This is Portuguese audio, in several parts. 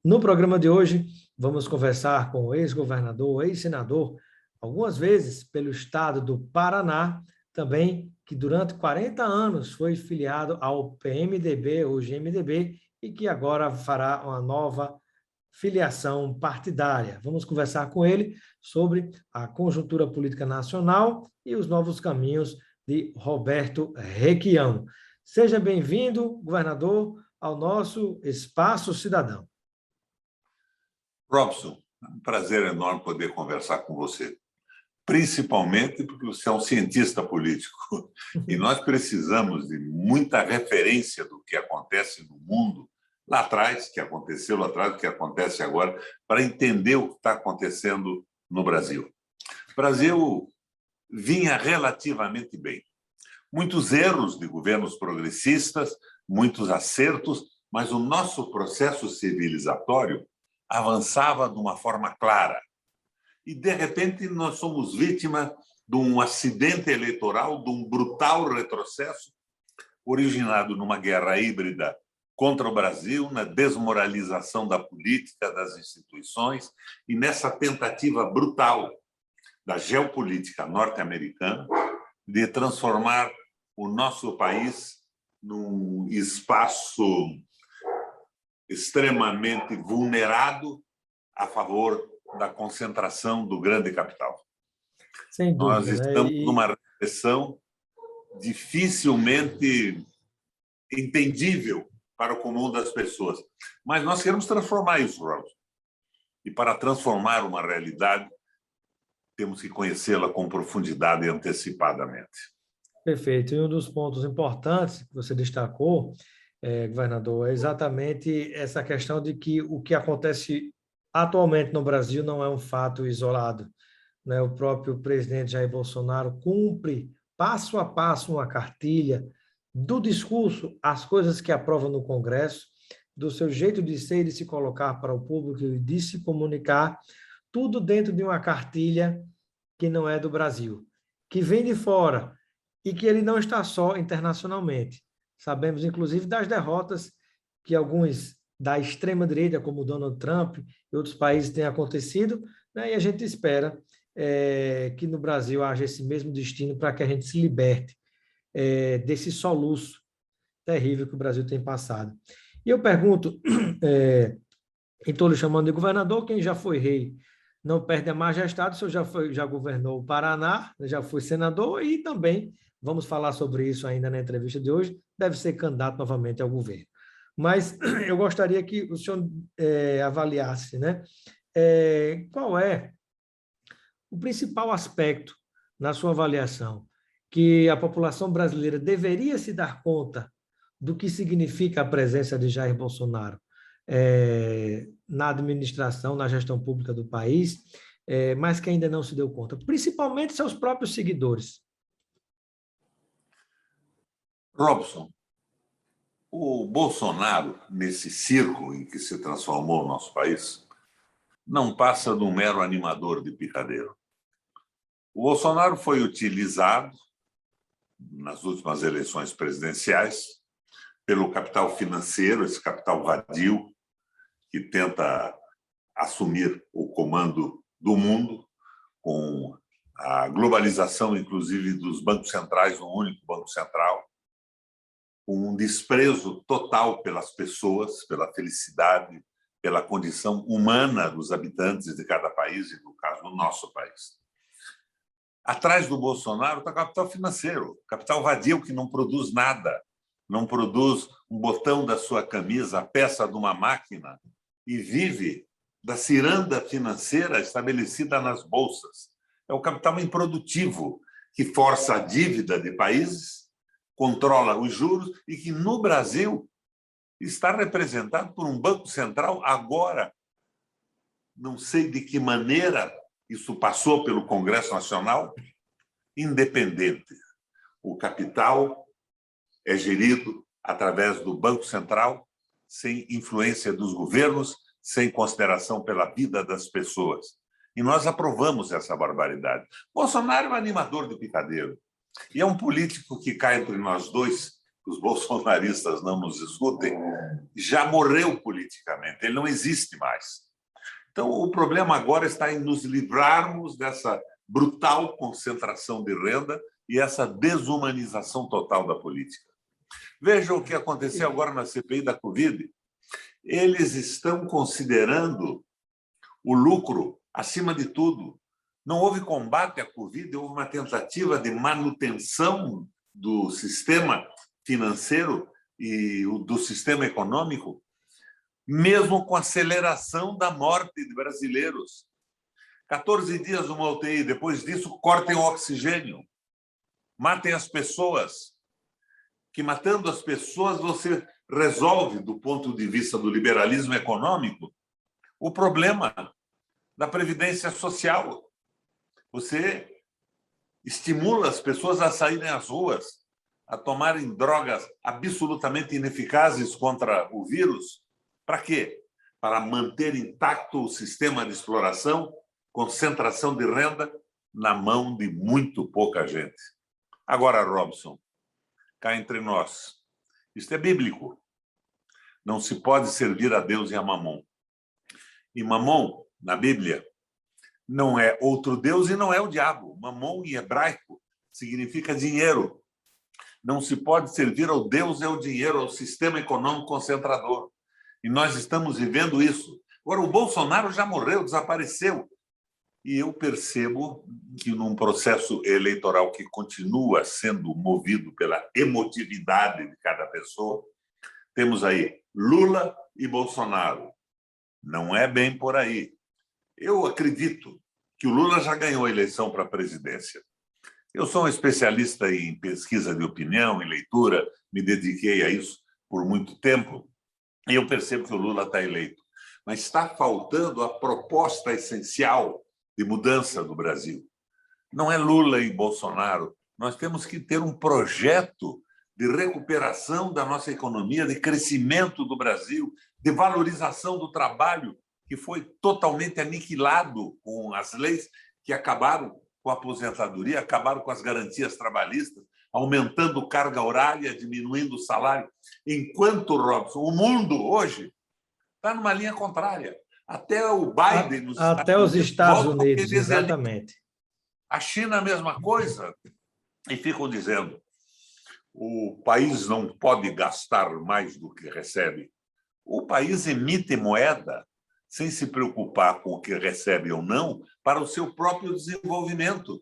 No programa de hoje, vamos conversar com o ex-governador, ex-senador, algumas vezes pelo estado do Paraná, também que durante 40 anos foi filiado ao PMDB, hoje MDB, e que agora fará uma nova filiação partidária. Vamos conversar com ele sobre a conjuntura política nacional e os novos caminhos de Roberto Requião. Seja bem-vindo, governador, ao nosso Espaço Cidadão. Robson, é um prazer enorme poder conversar com você, principalmente porque você é um cientista político e nós precisamos de muita referência do que acontece no mundo lá atrás, que aconteceu lá atrás, o que acontece agora, para entender o que está acontecendo no Brasil. O Brasil vinha relativamente bem. Muitos erros de governos progressistas, muitos acertos, mas o nosso processo civilizatório avançava de uma forma clara. E, de repente, nós somos vítima de um acidente eleitoral, de um brutal retrocesso, originado numa guerra híbrida contra o Brasil, na desmoralização da política, das instituições, e nessa tentativa brutal da geopolítica norte-americana de transformar o nosso país num espaço extremamente vulnerado a favor da concentração do grande capital. Sem dúvida, nós estamos numa recessão dificilmente entendível para o comum das pessoas. Mas nós queremos transformar isso, Robson. E para transformar uma realidade, temos que conhecê-la com profundidade e antecipadamente. Perfeito. E um dos pontos importantes que você destacou, governador, é exatamente essa questão de que o que acontece atualmente no Brasil não é um fato isolado, né? O próprio presidente Jair Bolsonaro cumpre passo a passo uma cartilha do discurso, as coisas que aprova no Congresso, do seu jeito de ser e de se colocar para o público e de se comunicar, tudo dentro de uma cartilha que não é do Brasil, que vem de fora e que ele não está só internacionalmente. Sabemos, inclusive, das derrotas que alguns da extrema-direita, como Donald Trump e outros países, têm acontecido, né? E a gente espera que no Brasil haja esse mesmo destino para que a gente se liberte desse soluço terrível que o Brasil tem passado. E eu pergunto, estou lhe chamando de governador, quem já foi rei não perde a majestade, o senhor já governou o Paraná, já foi senador e também, vamos falar sobre isso ainda na entrevista de hoje, deve ser candidato novamente ao governo. Mas eu gostaria que o senhor avaliasse, né? Qual é o principal aspecto, na sua avaliação, que a população brasileira deveria se dar conta do que significa a presença de Jair Bolsonaro na administração, na gestão pública do país, mas que ainda não se deu conta, principalmente seus próprios seguidores? Robson, o Bolsonaro, nesse circo em que se transformou o nosso país, não passa de um mero animador de picadeiro. O Bolsonaro foi utilizado, nas últimas eleições presidenciais, pelo capital financeiro, esse capital vadio, que tenta assumir o comando do mundo, com a globalização, inclusive, dos bancos centrais, um único banco central, com um desprezo total pelas pessoas, pela felicidade, pela condição humana dos habitantes de cada país, e no caso do nosso país. Atrás do Bolsonaro está o capital financeiro, capital vadio que não produz nada, não produz um botão da sua camisa, a peça de uma máquina, e vive da ciranda financeira estabelecida nas bolsas. É o capital improdutivo que força a dívida de países, controla os juros e que, no Brasil, está representado por um Banco Central agora. Não sei de que maneira isso passou pelo Congresso Nacional, independente. O capital é gerido através do Banco Central, sem influência dos governos, sem consideração pela vida das pessoas. E nós aprovamos essa barbaridade. Bolsonaro é um animador de picadeiro. E é um político que cá entre nós dois, que os bolsonaristas não nos escutem, já morreu politicamente, ele não existe mais. Então, o problema agora está em nos livrarmos dessa brutal concentração de renda e essa desumanização total da política. Veja o que aconteceu agora na CPI da Covid. Eles estão considerando o lucro acima de tudo. Não houve combate à Covid, houve uma tentativa de manutenção do sistema financeiro e do sistema econômico, mesmo com a aceleração da morte de brasileiros. 14 dias numa UTI, depois disso, cortem o oxigênio, matem as pessoas, que matando as pessoas você resolve, do ponto de vista do liberalismo econômico, o problema da previdência social. Você estimula as pessoas a saírem às ruas, a tomarem drogas absolutamente ineficazes contra o vírus. Para quê? Para manter intacto o sistema de exploração, concentração de renda na mão de muito pouca gente. Agora, Robson, cá entre nós, isto é bíblico. Não se pode servir a Deus e a Mamon. E Mamon, na Bíblia, não é outro Deus e não é o diabo. Mamon, em hebraico, significa dinheiro. Não se pode servir ao Deus e ao dinheiro, ao sistema econômico concentrador. E nós estamos vivendo isso. Agora, o Bolsonaro já morreu, desapareceu. E eu percebo que num processo eleitoral que continua sendo movido pela emotividade de cada pessoa, temos aí Lula e Bolsonaro. Não é bem por aí. Eu acredito que o Lula já ganhou a eleição para a presidência. Eu sou um especialista em pesquisa de opinião, em leitura, me dediquei a isso por muito tempo, e eu percebo que o Lula está eleito. Mas está faltando a proposta essencial de mudança do Brasil. Não é Lula e Bolsonaro. Nós temos que ter um projeto de recuperação da nossa economia, de crescimento do Brasil, de valorização do trabalho, que foi totalmente aniquilado com as leis que acabaram com a aposentadoria, acabaram com as garantias trabalhistas, aumentando carga horária, diminuindo o salário. Enquanto, Robson, o mundo hoje está numa linha contrária. Até o Biden... Até os Estados Unidos, exatamente. A China, a mesma coisa. E ficam dizendo, o país não pode gastar mais do que recebe. O país emite moeda sem se preocupar com o que recebe ou não, para o seu próprio desenvolvimento.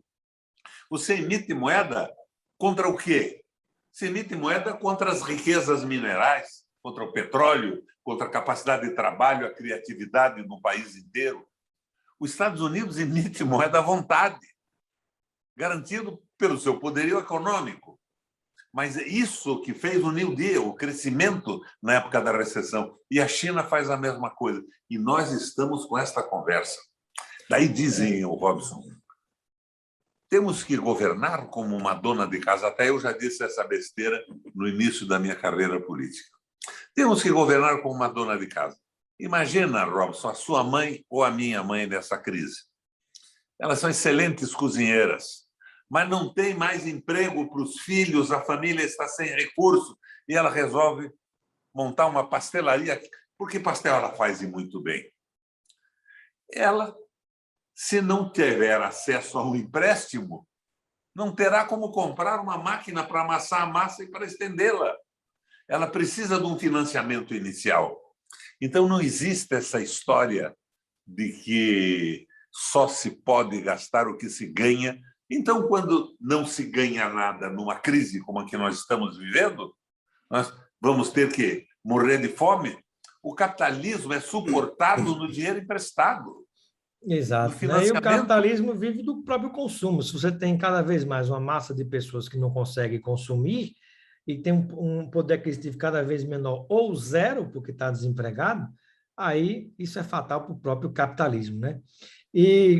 Você emite moeda contra o quê? Você emite moeda contra as riquezas minerais, contra o petróleo, contra a capacidade de trabalho, a criatividade no país inteiro. Os Estados Unidos emite moeda à vontade, garantido pelo seu poderio econômico. Mas é isso que fez o New Deal, o crescimento na época da recessão. E a China faz a mesma coisa. E nós estamos com esta conversa. Daí dizem, o Robson, temos que governar como uma dona de casa. Até eu já disse essa besteira no início da minha carreira política. Temos que governar como uma dona de casa. Imagina, Robson, a sua mãe ou a minha mãe nessa crise. Elas são excelentes cozinheiras, mas não tem mais emprego para os filhos, a família está sem recurso e ela resolve montar uma pastelaria, porque pastel ela faz e muito bem. Ela, se não tiver acesso a um empréstimo, não terá como comprar uma máquina para amassar a massa e para estendê-la. Ela precisa de um financiamento inicial. Então, não existe essa história de que só se pode gastar o que se ganha. Então, quando não se ganha nada numa crise como a que nós estamos vivendo, nós vamos ter que morrer de fome. O capitalismo é suportado no dinheiro emprestado. Exato. E o capitalismo vive do próprio consumo. Se você tem cada vez mais uma massa de pessoas que não conseguem consumir e tem um poder aquisitivo cada vez menor ou zero, porque está desempregado, aí isso é fatal para o próprio capitalismo, né? E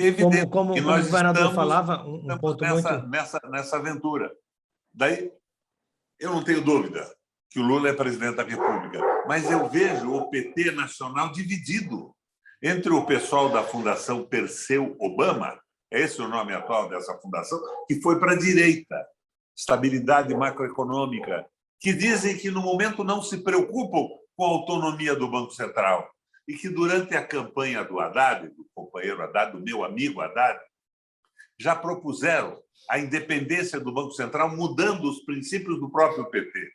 como o governador falava, um ponto nessa aventura. Daí, eu não tenho dúvida que o Lula é presidente da República. mas eu vejo o PT nacional dividido entre o pessoal da Fundação Perseu Obama, é esse o nome atual dessa fundação, que foi para a direita, estabilidade macroeconômica, que dizem que no momento não se preocupam com a autonomia do Banco Central e que durante a campanha do Haddad, do companheiro Haddad, do meu amigo Haddad, já propuseram a independência do Banco Central, mudando os princípios do próprio PT.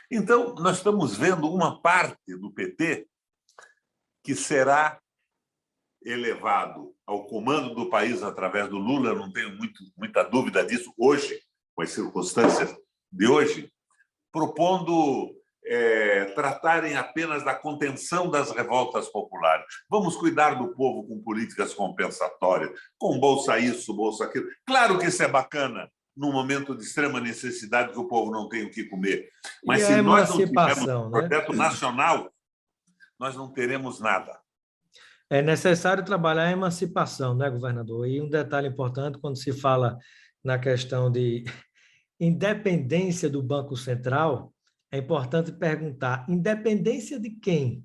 Então, nós estamos vendo uma parte do PT que será elevado ao comando do país através do Lula, eu não tenho muita dúvida disso hoje, com as circunstâncias de hoje, propondo tratarem apenas da contenção das revoltas populares. Vamos cuidar do povo com políticas compensatórias, com bolsa isso, bolsa aquilo. Claro que isso é bacana num momento de extrema necessidade que o povo não tem o que comer. Mas se nós não tivermos um projeto nacional, nós não teremos nada. É necessário trabalhar a emancipação, né, governador? E um detalhe importante quando se fala na questão de independência do Banco Central, é importante perguntar: independência de quem?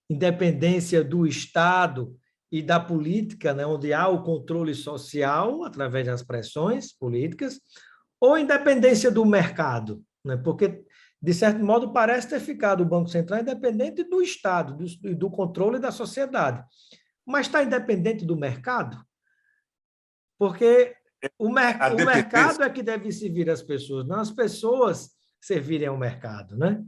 Independência do Estado e da política, né, onde há o controle social através das pressões políticas, ou independência do mercado? Né? Porque, de certo modo, parece ter ficado o Banco Central independente do Estado, do controle da sociedade. Mas está independente do mercado? Porque o mercado é que deve servir as pessoas, não as pessoas servirem ao mercado, né?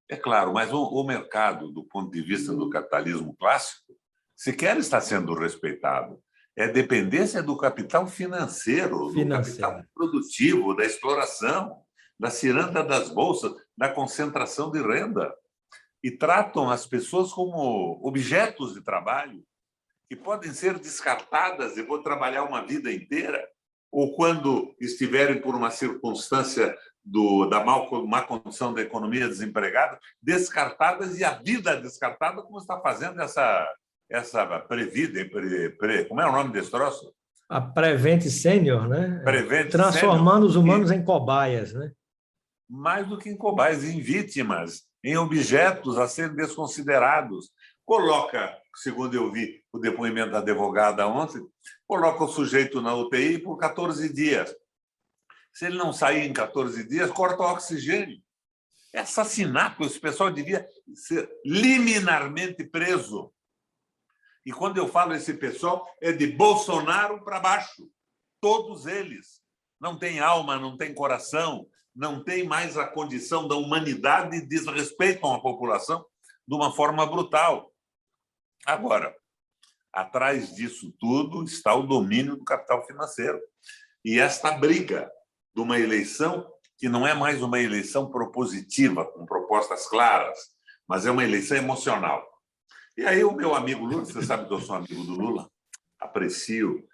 É claro, mas o mercado, do ponto de vista do capitalismo clássico, sequer está sendo respeitado. É dependência do capital financeiro, do capital produtivo, da exploração, da ciranda das bolsas, da concentração de renda. E tratam as pessoas como objetos de trabalho, que podem ser descartadas e vou trabalhar uma vida inteira, ou quando estiverem por uma circunstância da má condição da economia, desempregada, descartadas e a vida descartada, como está fazendo essa Previde, como é o nome desse troço? A Prevent Senior, né? Prevent Transformando Senior, os humanos em cobaias, né? Mais do que em cobaias, em vítimas, em objetos a serem desconsiderados. Coloca, segundo eu vi o depoimento da advogada ontem, coloca o sujeito na UTI por 14 dias. Se ele não sair em 14 dias, corta o oxigênio. É assassinato. Esse pessoal devia ser liminarmente preso. E quando eu falo esse pessoal, é de Bolsonaro para baixo. Todos eles. Não têm alma, não têm coração, não têm mais a condição da humanidade e desrespeitam a população de uma forma brutal. Agora, atrás disso tudo está o domínio do capital financeiro. E esta briga de uma eleição que não é mais uma eleição propositiva, com propostas claras, mas é uma eleição emocional. E aí o meu amigo Lula, você sabe que eu sou amigo do Lula, aprecio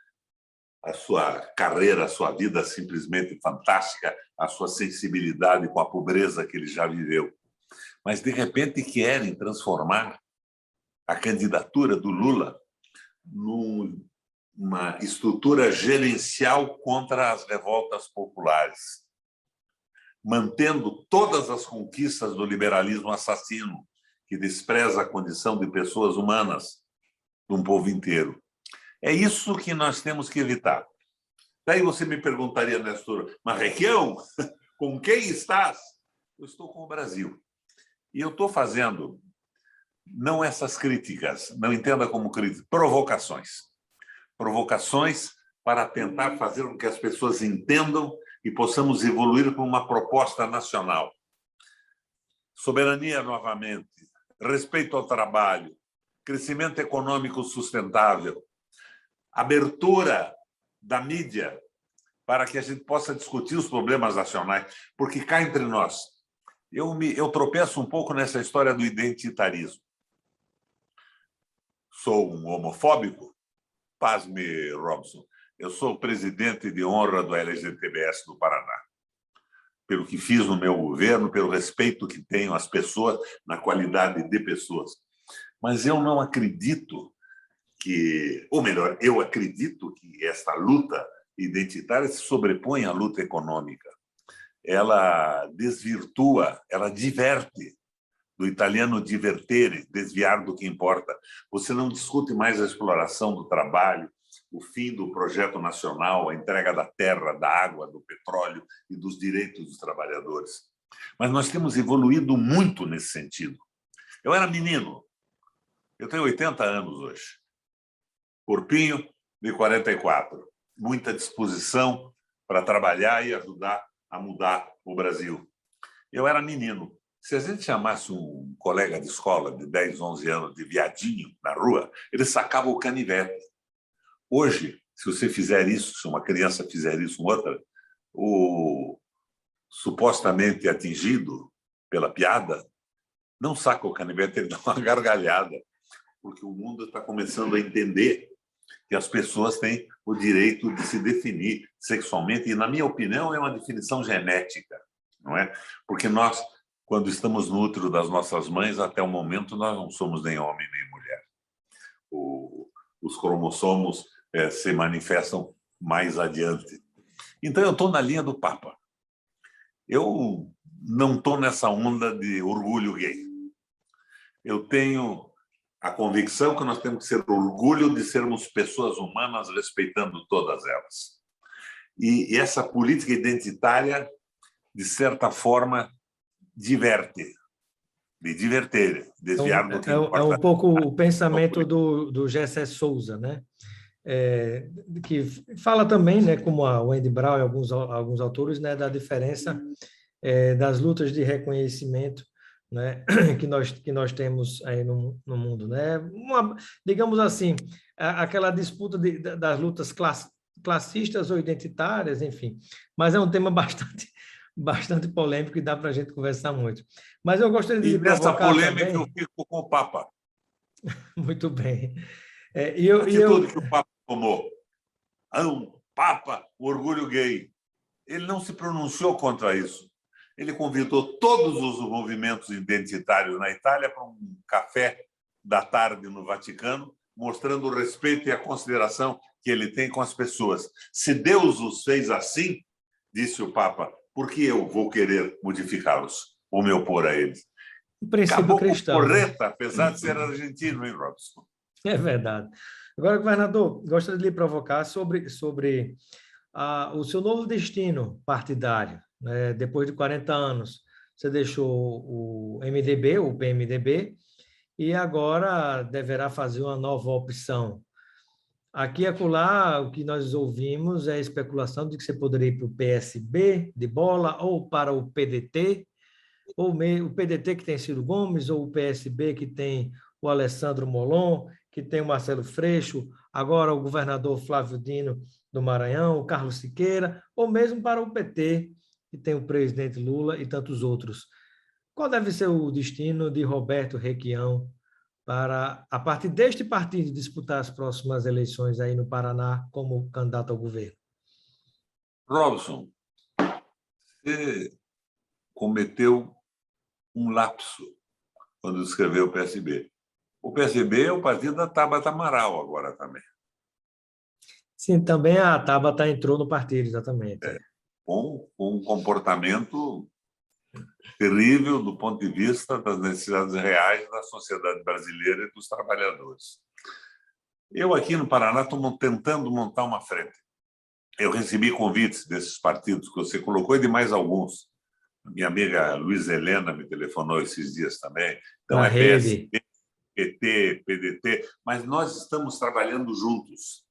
a sua carreira, a sua vida simplesmente fantástica, a sua sensibilidade com a pobreza que ele já viveu. Mas, de repente, querem transformar a candidatura do Lula numa estrutura gerencial contra as revoltas populares, mantendo todas as conquistas do liberalismo assassino, que despreza a condição de pessoas humanas de um povo inteiro. É isso que nós temos que evitar. Daí você me perguntaria, Nestor, mas Requião, com quem estás? Eu estou com o Brasil. E eu estou fazendo, não essas críticas, não entenda como críticas, provocações. Provocações para tentar fazer com que as pessoas entendam e possamos evoluir para uma proposta nacional. Soberania novamente, respeito ao trabalho, crescimento econômico sustentável, abertura da mídia para que a gente possa discutir os problemas nacionais, porque cá entre nós, eu tropeço um pouco nessa história do identitarismo. Sou um homofóbico? Pasme, Robson, eu sou presidente de honra do LGTBS do Paraná. Pelo que fiz no meu governo, pelo respeito que tenho às pessoas, na qualidade de pessoas. Mas eu não acredito ou melhor, eu acredito que esta luta identitária se sobrepõe à luta econômica. Ela desvirtua, ela diverte do italiano divertere, desviar do que importa. Você não discute mais a exploração do trabalho, o fim do projeto nacional, a entrega da terra, da água, do petróleo e dos direitos dos trabalhadores. Mas nós temos evoluído muito nesse sentido. Eu era menino, eu tenho 80 anos hoje, corpinho de 44, muita disposição para trabalhar e ajudar a mudar o Brasil. Eu era menino. Se a gente chamasse um colega de escola de 10, 11 anos de viadinho na rua, ele sacava o canivete. Hoje, se você fizer isso, se uma criança fizer isso com outra, o supostamente atingido pela piada não saca o canivete, ele dá uma gargalhada, porque o mundo está começando a entender que as pessoas têm o direito de se definir sexualmente, e, na minha opinião, é uma definição genética, não é? Porque nós, quando estamos no útero das nossas mães, até o momento, nós não somos nem homem nem mulher. Os cromossomos se manifestam mais adiante. Então, eu estou na linha do Papa. Eu não estou nessa onda de orgulho gay. Eu tenho a convicção que nós temos que ser orgulho de sermos pessoas humanas, respeitando todas elas. E essa política identitária, de certa forma, diverte, de diverter, desviar do que importa. É um pouco o pensamento do Gessé Souza, né? Que fala também, né, como a Wendy Brown e alguns autores, né, da diferença das lutas de reconhecimento, né, que nós temos aí no mundo, né? Digamos assim, aquela disputa das lutas classistas ou identitárias, enfim. Mas é um tema bastante polêmico e dá para a gente conversar muito. Mas eu gostaria de nessa polêmica também... eu fico com o Papa. Muito bem. A atitude que o Papa tomou. Papa, o orgulho gay. Ele não se pronunciou contra isso. Ele convidou todos os movimentos identitários na Itália para um café da tarde no Vaticano, mostrando o respeito e a consideração que ele tem com as pessoas. Se Deus os fez assim, disse o Papa, por que eu vou querer modificá-los ou me opor a eles? O princípio Acabou cristão, correta, né? apesar de ser argentino, hein, Robson? É verdade. Agora, governador, gostaria de lhe provocar sobre o seu novo destino partidário, né? Depois de 40 anos, você deixou o MDB, o PMDB, e agora deverá fazer uma nova opção. Aqui e acolá, o que nós ouvimos é a especulação de que você poderia ir para o PSB de bola ou para o PDT, ou o PDT que tem Ciro Gomes, ou o PSB que tem o Alessandro Molon, que tem o Marcelo Freixo, agora o governador Flávio Dino do Maranhão, o Carlos Siqueira, ou mesmo para o PT, que tem o presidente Lula e tantos outros. Qual deve ser o destino de Roberto Requião para, a partir deste partido, disputar as próximas eleições aí no Paraná como candidato ao governo? Robson, você cometeu um lapso quando escreveu o PSB. O PSB é o partido da Tabata Amaral agora também. Sim, também a Tabata entrou no partido, exatamente. Com um comportamento terrível do ponto de vista das necessidades reais da sociedade brasileira e dos trabalhadores. Eu aqui no Paraná estou tentando montar uma frente. Eu recebi convites desses partidos que você colocou e de mais alguns. Minha amiga Luiz Helena me telefonou esses dias também. Então, é PSB, PT, PDT, mas nós estamos trabalhando juntos.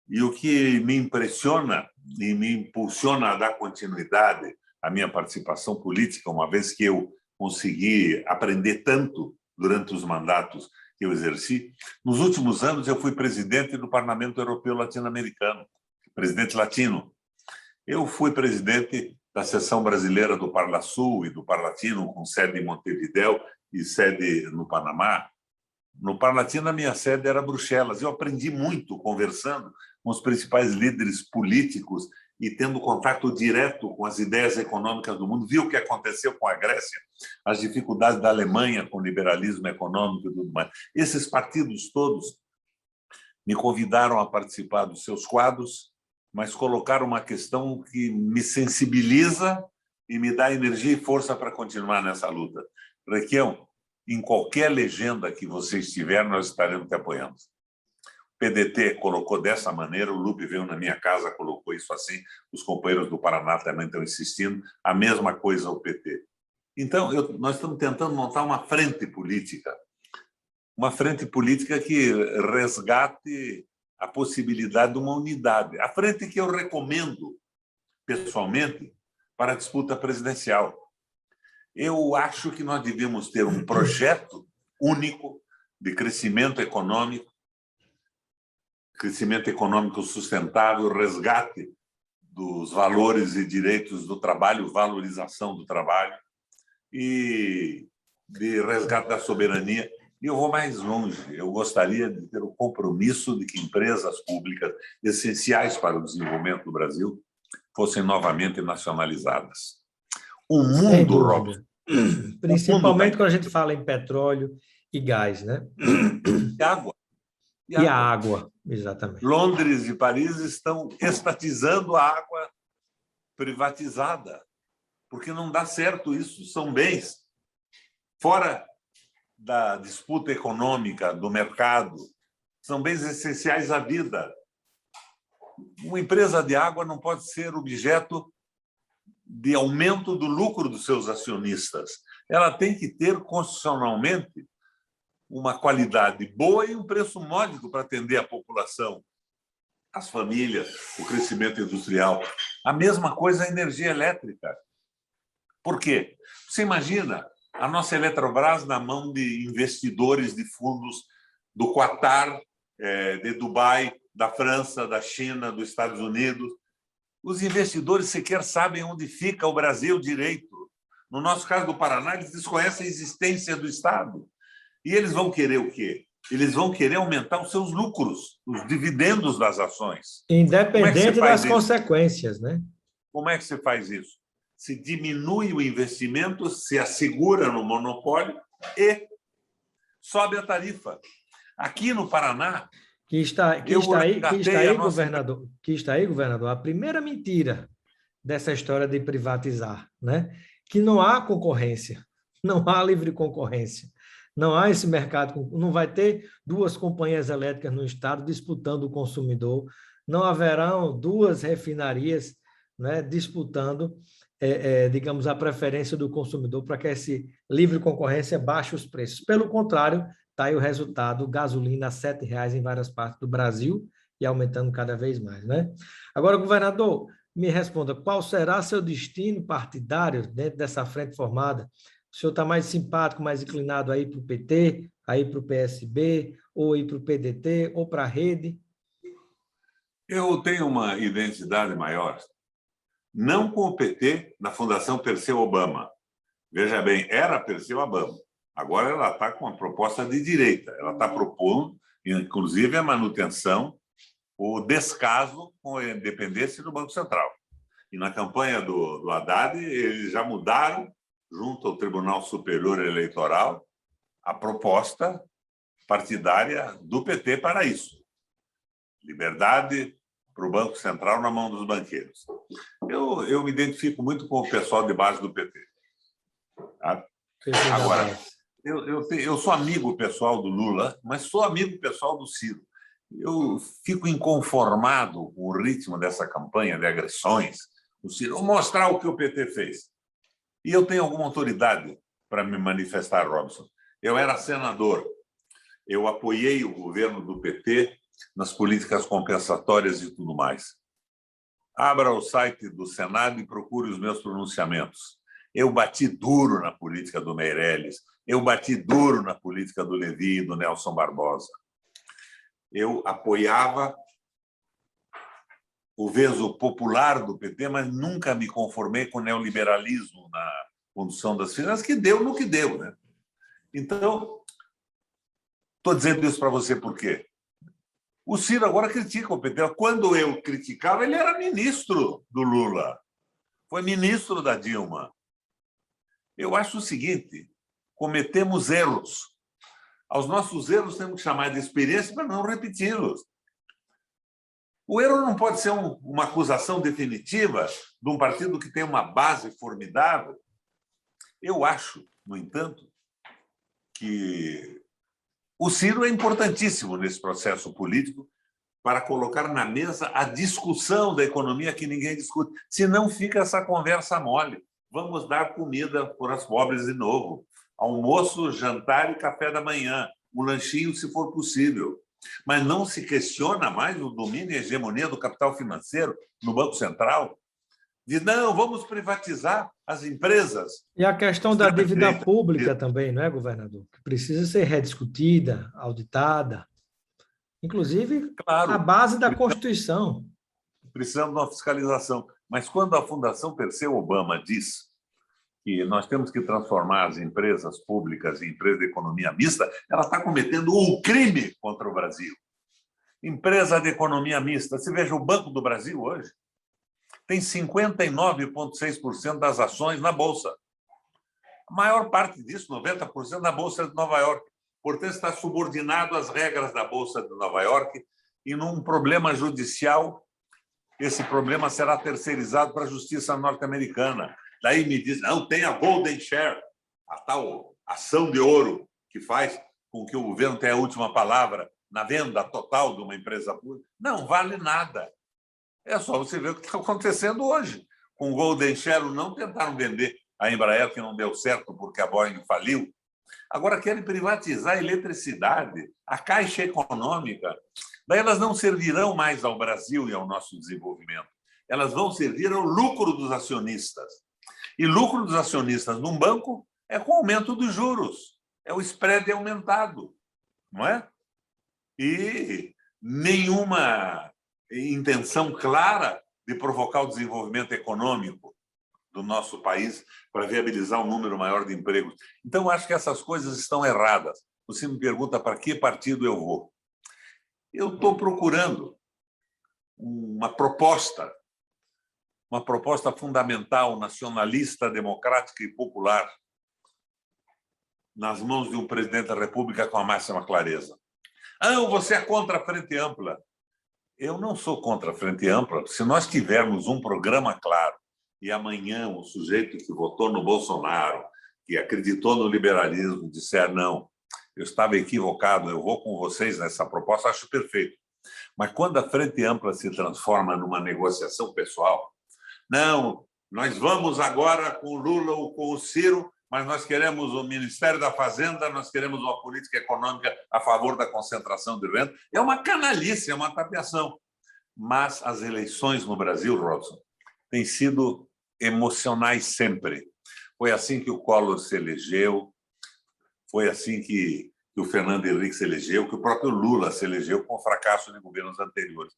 E o que me impressiona e me impulsiona a dar continuidade à minha participação política, uma vez que eu consegui aprender tanto durante os mandatos que eu exerci, nos últimos anos eu fui presidente do Parlamento Europeu Latino-Americano, presidente latino. Eu fui presidente da seção brasileira do Parlasul e do Parlatino, com sede em Montevidéu e sede no Panamá. No Parlatino, a minha sede era Bruxelas. Eu aprendi muito conversando com os principais líderes políticos e tendo contato direto com as ideias econômicas do mundo. Vi o que aconteceu com a Grécia, as dificuldades da Alemanha com o liberalismo econômico e tudo mais. Esses partidos todos me convidaram a participar dos seus quadros, mas colocaram uma questão que me sensibiliza e me dá energia e força para continuar nessa luta. Requião, em qualquer legenda que você estiver, nós estaremos te apoiando. O PDT colocou dessa maneira, o Lupe veio na minha casa, colocou isso assim, os companheiros do Paraná também estão insistindo, a mesma coisa o PT. Então, nós estamos tentando montar uma frente política que resgate a possibilidade de uma unidade. A frente que eu recomendo, pessoalmente, para a disputa presidencial. Eu acho que nós devemos ter um projeto único de crescimento econômico sustentável, resgate dos valores e direitos do trabalho, valorização do trabalho e de resgate da soberania. E eu vou mais longe. Eu gostaria de ter o compromisso de que empresas públicas essenciais para o desenvolvimento do Brasil fossem novamente nacionalizadas. O mundo, Robson, principalmente quando a gente fala em petróleo e gás, né? E água. E a água, exatamente. Londres e Paris estão estatizando a água privatizada, porque não dá certo isso, são bens. Fora da disputa econômica, do mercado, são bens essenciais à vida. Uma empresa de água não pode ser objeto de aumento do lucro dos seus acionistas. Ela tem que ter constitucionalmente uma qualidade boa e um preço módico para atender a população, as famílias, o crescimento industrial. A mesma coisa a energia elétrica. Por quê? Você imagina a nossa Eletrobras na mão de investidores de fundos do Qatar, de Dubai, da França, da China, dos Estados Unidos. Os investidores sequer sabem onde fica o Brasil direito. No nosso caso do Paraná, eles desconhecem a existência do Estado. E eles vão querer o quê? Eles vão querer aumentar os seus lucros, os dividendos das ações. Independente das consequências, né? Como é que você faz isso? Se diminui o investimento, se assegura no monopólio e sobe a tarifa. Aqui no Paraná... Que está aí, governador, a primeira mentira dessa história de privatizar, né? Que não há concorrência, não há livre concorrência. Não há esse mercado, não vai ter duas companhias elétricas no estado disputando o consumidor, não haverão duas refinarias, né, disputando, digamos, a preferência do consumidor para que essa livre concorrência baixe os preços. Pelo contrário, está aí o resultado, gasolina a R$ 7,00 em várias partes do Brasil e aumentando cada vez mais, né? Agora, governador, me responda, qual será seu destino partidário dentro dessa frente formada? O senhor está mais simpático, mais inclinado aí para o PT, aí para o PSB, ou aí para o PDT, ou para a rede? Eu tenho uma identidade maior, não com o PT, na Fundação Perseu Obama. Veja bem, era Perseu Obama. Agora ela está com uma proposta de direita. Ela está propondo, inclusive, a manutenção, o descaso com a independência do Banco Central. E na campanha do Haddad, eles já mudaram, junto ao Tribunal Superior Eleitoral, a proposta partidária do PT para isso. Liberdade para o Banco Central na mão dos banqueiros. Eu me identifico muito com o pessoal de base do PT. Tá? Agora, eu sou amigo pessoal do Lula, mas sou amigo pessoal do Ciro. Eu fico inconformado com o ritmo dessa campanha de agressões. O Ciro, vou mostrar o que o PT fez. E eu tenho alguma autoridade para me manifestar, Robson. Eu era senador, eu apoiei o governo do PT nas políticas compensatórias e tudo mais. Abra o site do Senado e procure os meus pronunciamentos. Eu bati duro na política do Meirelles, eu bati duro na política do Levi e do Nelson Barbosa. Eu apoiava o veso popular do PT, mas nunca me conformei com o neoliberalismo na condução das finanças, que deu no que deu, né? Então, estou dizendo isso para você por quê? O Ciro agora critica o PT. Quando eu criticava, ele era ministro do Lula, foi ministro da Dilma. Eu acho o seguinte, cometemos erros. Aos nossos erros temos que chamar de experiência para não repeti-los. O erro não pode ser uma acusação definitiva de um partido que tem uma base formidável. Eu acho, no entanto, que o Ciro é importantíssimo nesse processo político para colocar na mesa a discussão da economia que ninguém discute. Senão fica essa conversa mole. Vamos dar comida para os pobres de novo. Almoço, jantar e café da manhã. Um lanchinho, se for possível. Mas não se questiona mais o domínio e a hegemonia do capital financeiro no Banco Central? Diz, não, vamos privatizar as empresas. E a questão da dívida pública também, não é, governador? Que precisa ser rediscutida, auditada, inclusive Claro, a base da Constituição. Precisamos de uma fiscalização. Mas quando a Fundação Perseu Obama diz que nós temos que transformar as empresas públicas em empresas de economia mista, ela está cometendo um crime contra o Brasil. Empresa de economia mista. Você veja o Banco do Brasil hoje. Tem 59,6% das ações na Bolsa. A maior parte disso, 90%, na Bolsa de Nova York. Portanto, está subordinado às regras da Bolsa de Nova York e num problema judicial, esse problema será terceirizado para a justiça norte-americana. Daí me diz, não, tem a Golden Share, a tal ação de ouro que faz com que o governo tenha a última palavra na venda total de uma empresa pública. Não vale nada. É só você ver o que está acontecendo hoje. Com o Golden Share, não tentaram vender a Embraer, que não deu certo porque a Boeing faliu. Agora querem privatizar a eletricidade, a Caixa Econômica. Daí elas não servirão mais ao Brasil e ao nosso desenvolvimento. Elas vão servir ao lucro dos acionistas. E lucro dos acionistas num banco é com o aumento dos juros. É o spread aumentado, não é? E nenhuma intenção clara de provocar o desenvolvimento econômico do nosso país para viabilizar um número maior de empregos. Então, acho que essas coisas estão erradas. Você me pergunta para que partido eu vou. Eu estou procurando uma proposta fundamental, nacionalista, democrática e popular, nas mãos de um presidente da República com a máxima clareza. Ah, você é contra a Frente Ampla. Eu não sou contra a Frente Ampla. Se nós tivermos um programa claro e amanhã o sujeito que votou no Bolsonaro, que acreditou no liberalismo, disser não, eu estava equivocado, eu vou com vocês nessa proposta, acho perfeito. Mas quando a Frente Ampla se transforma numa negociação pessoal, não, nós vamos agora com o Lula ou com o Ciro, mas nós queremos o Ministério da Fazenda, nós queremos uma política econômica a favor da concentração de renda. É uma canalice, é uma tapeação. Mas as eleições no Brasil, Robson, têm sido emocionais sempre. Foi assim que o Collor se elegeu, foi assim que o Fernando Henrique se elegeu, que o próprio Lula se elegeu com o fracasso de governos anteriores.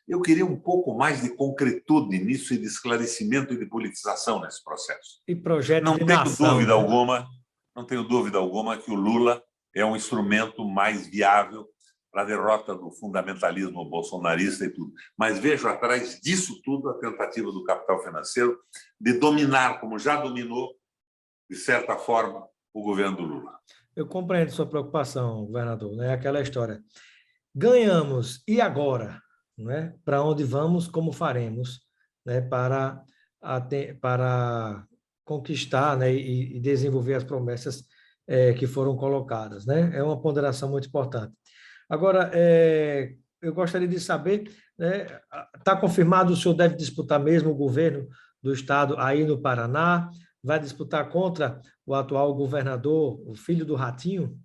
Eu queria um pouco mais de concretude nisso e de esclarecimento e de politização nesse processo. E projeto Não de tenho nação, dúvida né? alguma, não tenho dúvida alguma que o Lula é um instrumento mais viável para a derrota do fundamentalismo bolsonarista e tudo. Mas vejo atrás disso tudo a tentativa do capital financeiro de dominar, como já dominou, de certa forma, o governo do Lula. Eu compreendo sua preocupação, governador, né? Aquela história. Ganhamos, e agora? Né? Para onde vamos, como faremos, né? Para conquistar, né? E desenvolver as promessas que foram colocadas, né? É uma ponderação muito importante. Agora, eu gostaria de saber, né? Está confirmado, o senhor deve disputar mesmo o governo do estado aí no Paraná? Vai disputar contra o atual governador, o filho do Ratinho?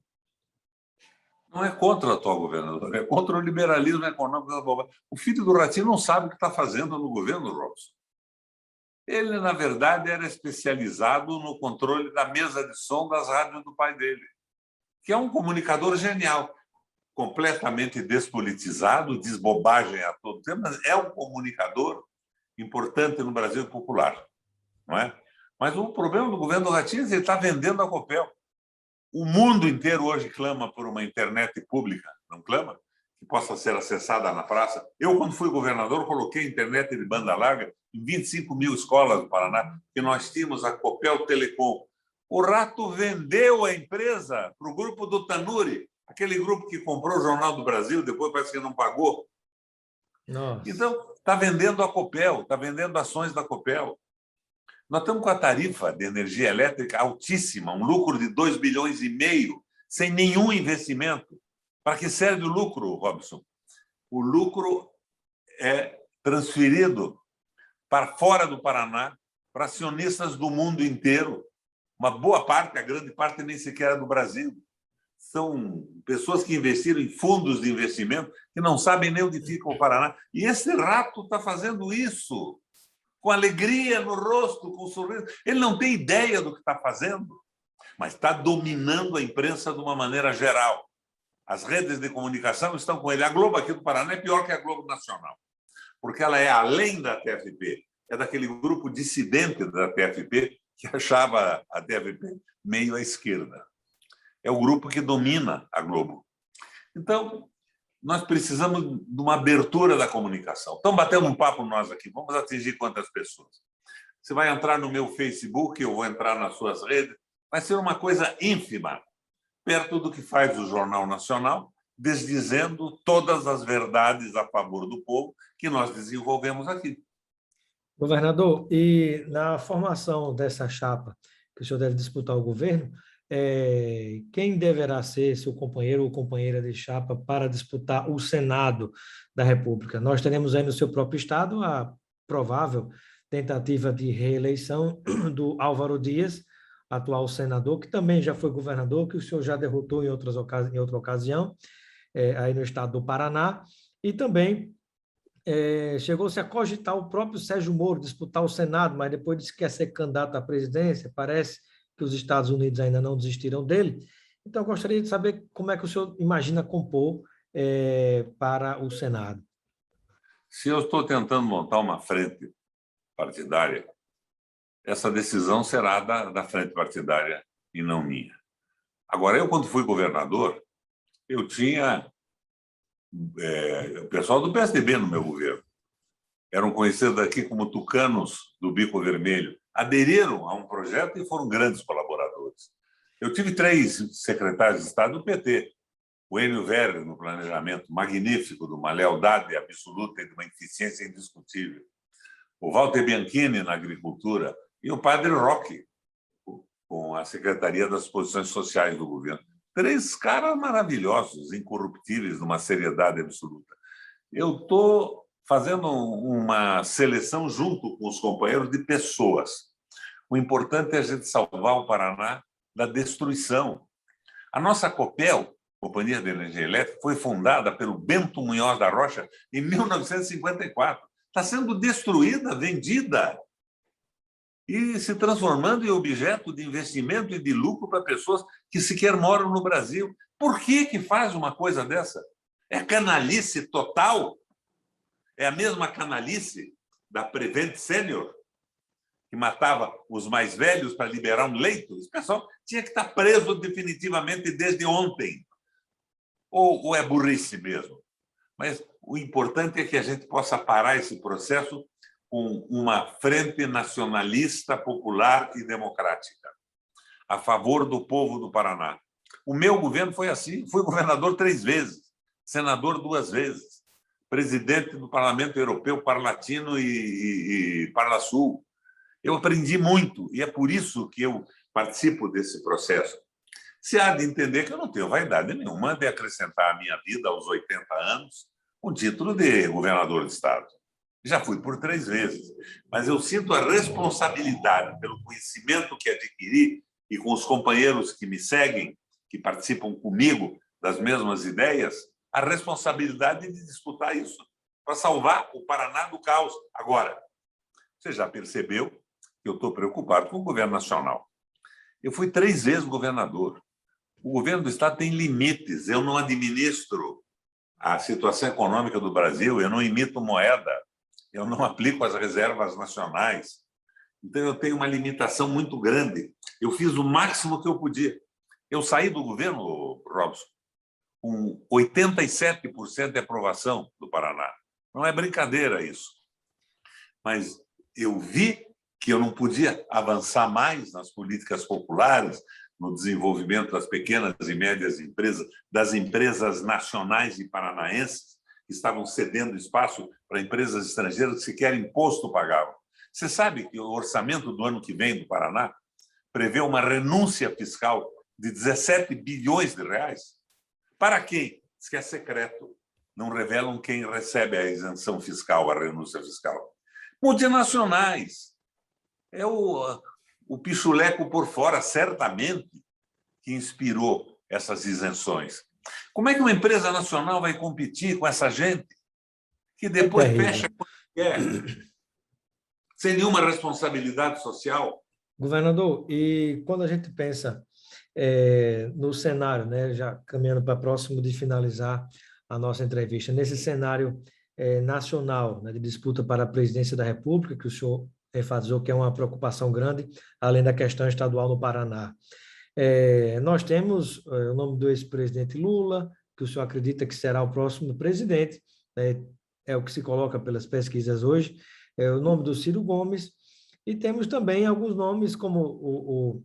Não é contra o atual governador, é contra o liberalismo econômico da bobagem. O filho do Ratinho não sabe o que está fazendo no governo, Robson. Ele, na verdade, era especializado no controle da mesa de som das rádios do pai dele, que é um comunicador genial, completamente despolitizado, diz bobagem a todo tempo, mas é um comunicador importante no Brasil popular, não é? Mas o problema do governo do Ratinho é que ele está vendendo a Copel. O mundo inteiro hoje clama por uma internet pública, não clama? Que possa ser acessada na praça. Eu, quando fui governador, coloquei internet de banda larga em 25 mil escolas do Paraná, que nós tínhamos a Copel Telecom. O Rato vendeu a empresa para o grupo do Tanuri, aquele grupo que comprou o Jornal do Brasil, depois parece que não pagou. Nossa. Então, está vendendo a Copel, está vendendo ações da Copel. Nós estamos com a tarifa de energia elétrica altíssima, um lucro de 2,5 bilhões sem nenhum investimento. Para que serve o lucro, Robson? O lucro é transferido para fora do Paraná, para acionistas do mundo inteiro. Uma boa parte, a grande parte, nem sequer é do Brasil. São pessoas que investiram em fundos de investimento que não sabem nem onde fica o Paraná. E esse rato está fazendo isso com alegria no rosto, com sorriso. Ele não tem ideia do que está fazendo, mas está dominando a imprensa de uma maneira geral. As redes de comunicação estão com ele. A Globo aqui do Paraná é pior que a Globo Nacional, porque ela é além da TFP, é daquele grupo dissidente da TFP que achava a TFP meio à esquerda. É o grupo que domina a Globo. Então, nós precisamos de uma abertura da comunicação. Estamos batendo um papo nós aqui. Vamos atingir quantas pessoas? Você vai entrar no meu Facebook, eu vou entrar nas suas redes. Vai ser uma coisa ínfima, perto do que faz o Jornal Nacional, desdizendo todas as verdades a favor do povo que nós desenvolvemos aqui. Governador, e na formação dessa chapa, que o senhor deve disputar o governo, quem deverá ser seu companheiro ou companheira de chapa para disputar o Senado da República? Nós teremos aí no seu próprio estado a provável tentativa de reeleição do Álvaro Dias, atual senador, que também já foi governador, que o senhor já derrotou em outra ocasião, aí no estado do Paraná, e também chegou-se a cogitar o próprio Sérgio Moro disputar o Senado, mas depois disse que quer ser candidato à presidência. Parece que os Estados Unidos ainda não desistiram dele. Então, eu gostaria de saber como é que o senhor imagina compor para o Senado. Se eu estou tentando montar uma frente partidária, essa decisão será da frente partidária e não minha. Agora, eu, quando fui governador, eu tinha o pessoal do PSDB no meu governo. Eram conhecidos aqui como tucanos do bico vermelho. Aderiram a um projeto e foram grandes colaboradores. Eu tive 3 secretários de Estado do PT. O Enio Verri, no planejamento, magnífico, de uma lealdade absoluta e de uma eficiência indiscutível. O Walter Bianchini, na agricultura. E o Padre Roque, com a Secretaria das Posições Sociais do governo. 3 caras maravilhosos, incorruptíveis, de uma seriedade absoluta. Eu estou fazendo uma seleção junto com os companheiros de pessoas. O importante é a gente salvar o Paraná da destruição. A nossa Copel, Companhia de Energia Elétrica, foi fundada pelo Bento Munhoz da Rocha em 1954. Está sendo destruída, vendida e se transformando em objeto de investimento e de lucro para pessoas que sequer moram no Brasil. Por que faz uma coisa dessa? É canalice total? É a mesma canalice da Prevent Senior, que matava os mais velhos para liberar um leito? Esse pessoal tinha que estar preso definitivamente desde ontem. Ou é burrice mesmo? Mas o importante é que a gente possa parar esse processo com uma frente nacionalista, popular e democrática, a favor do povo do Paraná. O meu governo foi assim. Fui governador 3 vezes, senador 2 vezes, presidente do Parlamento Europeu, Parlatino e Parlasul. Eu aprendi muito e é por isso que eu participo desse processo. Se há de entender que eu não tenho vaidade nenhuma de acrescentar à minha vida, aos 80 anos, um título de governador de Estado. Já fui por 3 vezes, mas eu sinto a responsabilidade pelo conhecimento que adquiri e com os companheiros que me seguem, que participam comigo das mesmas ideias, a responsabilidade de disputar isso para salvar o Paraná do caos. Agora, você já percebeu que eu estou preocupado com o governo nacional. Eu fui 3 vezes governador. O governo do Estado tem limites. Eu não administro a situação econômica do Brasil, eu não emito moeda, eu não aplico as reservas nacionais. Então, eu tenho uma limitação muito grande. Eu fiz o máximo que eu podia. Eu saí do governo, Robson, com 87% de aprovação do Paraná. Não é brincadeira isso. Mas eu vi que eu não podia avançar mais nas políticas populares, no desenvolvimento das pequenas e médias empresas, das empresas nacionais e paranaenses, que estavam cedendo espaço para empresas estrangeiras que sequer imposto pagavam. Você sabe que o orçamento do ano que vem do Paraná prevê uma renúncia fiscal de 17 bilhões de reais. Para quem? Diz que é secreto. Não revelam quem recebe a isenção fiscal, a renúncia fiscal. Multinacionais. É o pichuleco por fora, certamente, que inspirou essas isenções. Como é que uma empresa nacional vai competir com essa gente que depois fecha quando quer, sem nenhuma responsabilidade social? Governador, e quando a gente pensa no cenário, né, já caminhando para próximo de finalizar a nossa entrevista, nesse cenário nacional, né, de disputa para a presidência da República, que o senhor enfatizou que é uma preocupação grande, além da questão estadual no Paraná. Nós temos o nome do ex-presidente Lula, que o senhor acredita que será o próximo presidente, né, é o que se coloca pelas pesquisas hoje, o nome do Ciro Gomes, e temos também alguns nomes como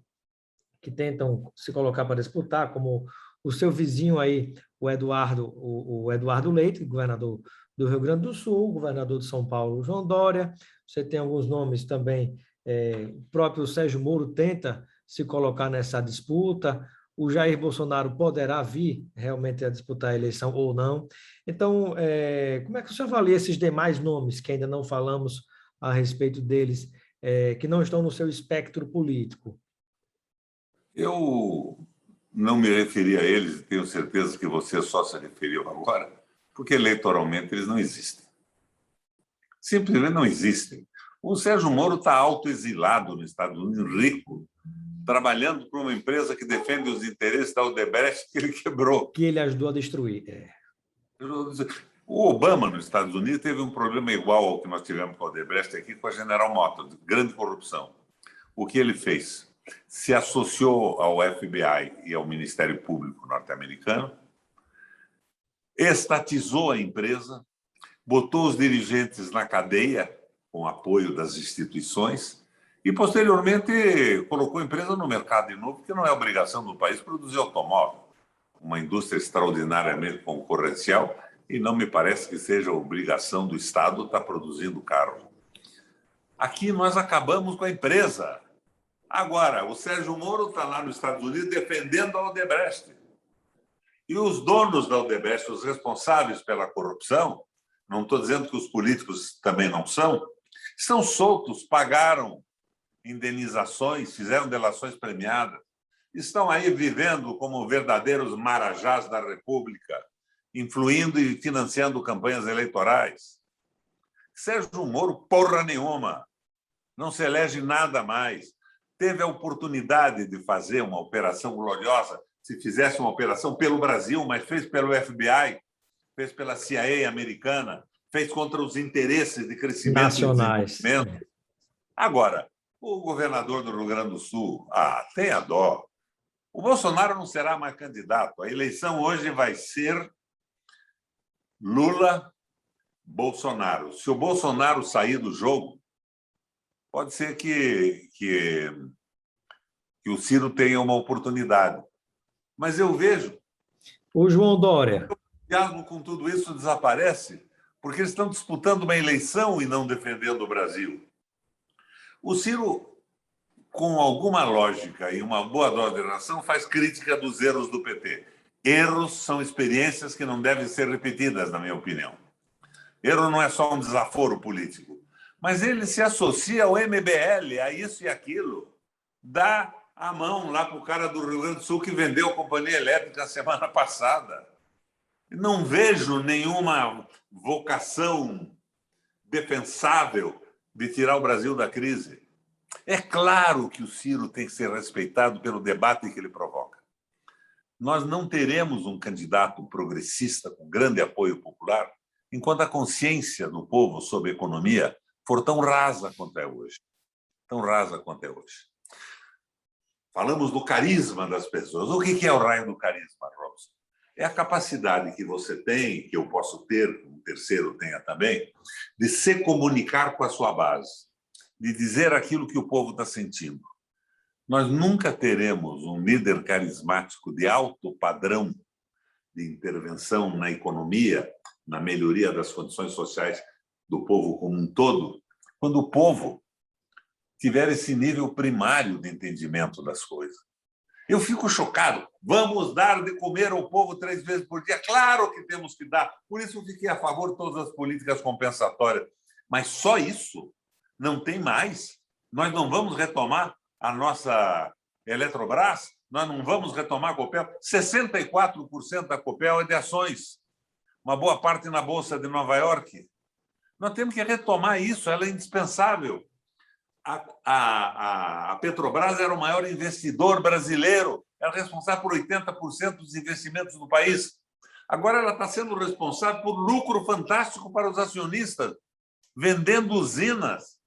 que tentam se colocar para disputar, como o seu vizinho aí, o Eduardo Leite, governador do Rio Grande do Sul, governador de São Paulo, João Dória. Você tem alguns nomes também, o próprio Sérgio Moro tenta se colocar nessa disputa, o Jair Bolsonaro poderá vir realmente a disputar a eleição ou não. Então, como é que o senhor avalia esses demais nomes que ainda não falamos a respeito deles, que não estão no seu espectro político? Eu não me referi a eles, e tenho certeza que você só se referiu agora, porque eleitoralmente eles não existem. Simplesmente não existem. O Sérgio Moro está autoexilado nos Estados Unidos, rico, trabalhando para uma empresa que defende os interesses da Odebrecht que ele quebrou. Que ele ajudou a destruir. O Obama, nos Estados Unidos, teve um problema igual ao que nós tivemos com a Odebrecht aqui com a General Motors, grande corrupção. O que ele fez? Se associou ao FBI e ao Ministério Público norte-americano, estatizou a empresa, botou os dirigentes na cadeia, com apoio das instituições, e, posteriormente, colocou a empresa no mercado de novo, porque não é obrigação do país produzir automóvel. Uma indústria extraordinariamente concorrencial, e não me parece que seja obrigação do Estado estar produzindo carro. Aqui nós acabamos com a empresa. Agora, o Sérgio Moro está lá nos Estados Unidos defendendo a Odebrecht. E os donos da Odebrecht, os responsáveis pela corrupção, não estou dizendo que os políticos também não são, estão soltos, pagaram indenizações, fizeram delações premiadas, estão aí vivendo como verdadeiros marajás da República, influindo e financiando campanhas eleitorais. Sérgio Moro, porra nenhuma, não se elege nada mais. Teve a oportunidade de fazer uma operação gloriosa, se fizesse uma operação pelo Brasil, mas fez pelo FBI, fez pela CIA americana, fez contra os interesses de crescimento nacionais e desenvolvimento. Agora, o governador do Rio Grande do Sul, tenha dó. O Bolsonaro não será mais candidato. A eleição hoje vai ser Lula-Bolsonaro. Se o Bolsonaro sair do jogo, pode ser que o Ciro tenha uma oportunidade. Mas eu vejo... O João Dória. O diálogo com tudo isso desaparece porque eles estão disputando uma eleição e não defendendo o Brasil. O Ciro, com alguma lógica e uma boa dose de razão, faz crítica dos erros do PT. Erros são experiências que não devem ser repetidas, na minha opinião. Erro não é só um desaforo político. Mas ele se associa ao MBL, a isso e aquilo. Dá a mão lá para o cara do Rio Grande do Sul que vendeu a companhia elétrica a semana passada. Não vejo nenhuma vocação defensável de tirar o Brasil da crise. É claro que o Ciro tem que ser respeitado pelo debate que ele provoca. Nós não teremos um candidato progressista com grande apoio popular enquanto a consciência do povo sobre economia for tão rasa quanto é hoje. Tão rasa quanto é hoje. Falamos do carisma das pessoas. O que é o raio do carisma, Robson? É a capacidade que você tem, que eu posso ter, que um terceiro tenha também, de se comunicar com a sua base, de dizer aquilo que o povo está sentindo. Nós nunca teremos um líder carismático de alto padrão de intervenção na economia, na melhoria das condições sociais do povo como um todo, quando o povo tiver esse nível primário de entendimento das coisas. Eu fico chocado. Vamos dar de comer ao povo 3 vezes por dia? Claro que temos que dar. Por isso eu fiquei a favor de todas as políticas compensatórias. Mas só isso? Não tem mais? Nós não vamos retomar a nossa Eletrobras? Nós não vamos retomar a Copel? 64% da Copel é de ações. Uma boa parte na Bolsa de Nova York. Nós temos que retomar isso, ela é indispensável. A Petrobras era o maior investidor brasileiro, era responsável por 80% dos investimentos do país. Agora ela está sendo responsável por lucro fantástico para os acionistas, vendendo usinas.